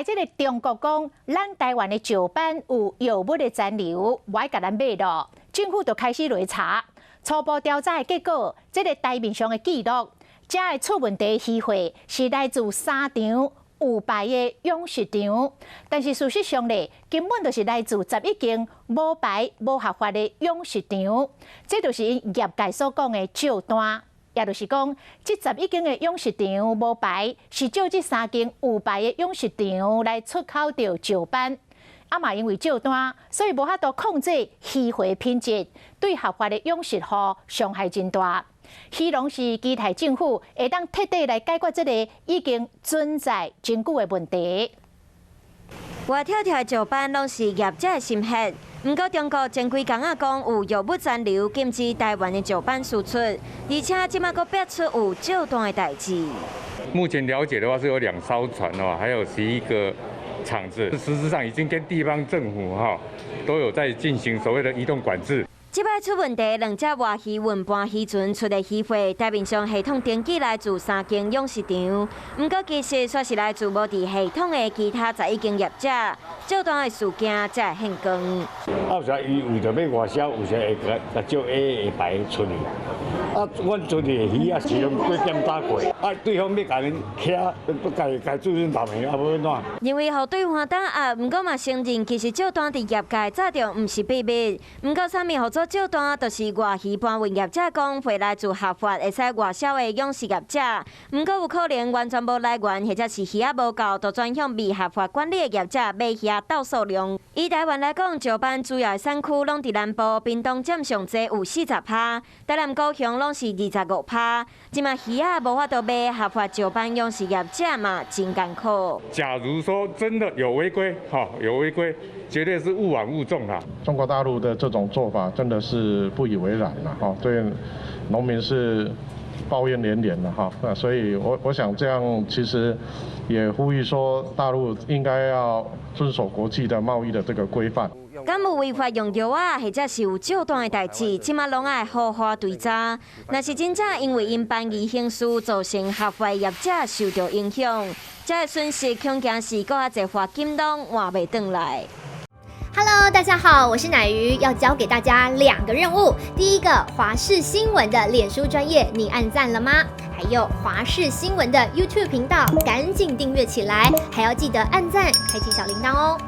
这个中国讲，咱台湾的石斑有药物的残留，我爱甲咱买咯。政府就开始来查，初步调查的结果，这个台面上的记录，这个出问题的鱼货是来自3场有牌的养殖场，但是事实上咧，根本就是来自11间无牌、无合法的养殖场，这就是业界所讲的照单。也就是讲，这11间的养殖场无牌，是照这3间有牌的养殖场来出口到石斑。嘛因为照单，所以无法度控制鱼货品质，对合法的养殖户伤害真大。希望是期待政府会当彻底来解决这个已经存在真久的问题。活跳跳的石斑拢是业者的心血，不过中国前几天讲有药物残留，禁止台湾的石斑输出，而且即马佫逼出有照单的代志。目前了解的话是有2艘船哦，还有11个厂子，实质上已经跟地方政府都有在进行所谓的移动管制。即摆出问题，2只活鱼运搬渔船出的鱼货，台面上系统登记来自3间养殖场，不过其实却是来自无伫系统的其他11间业者，照单的事件才会现光。有时伊为着要外销，有时会甲照 A 下牌出去。阮做的鱼啊，是用过检查过，对方要甲恁徛，不家主人头面，无怎？因为互对方打压，不过嘛承认其实照单伫业界早就毋是秘密，不过啥物合作照单，就是外鱼搬运业者讲会来自合法会使外销的养殖业者，不过有可能完全无来源，或者是鱼啊无够，就转向未合法管理的业者买鱼啊倒数量。以台湾来讲，石斑主要产区拢伫南部，屏东占上济有40%，台南高雄拢是25%。即卖鱼啊无法度买合法石斑养殖业者嘛，真艰苦。假如说真的有违规，有违规，绝对是勿枉勿纵啦。中国大陆的这种做法真的是不以为然了对农民是抱怨连连的那所以我想这样其实也呼吁说，大陆应该要遵守国际的贸易的这个规范。敢有违法用药啊，或者是有照单的代志，即马拢爱好好追查。若是真正因为因办理刑事造成合法业者受到影响，这个损失恐惊是搁较侪罚金拢换袂转来。Hello， 大家好，我是乃瑜，要教给大家2个任务。第一个，华视新闻的脸书专页，你按赞了吗？还有华视新闻的 YouTube 频道，赶紧订阅起来，还要记得按赞，开启小铃铛哦。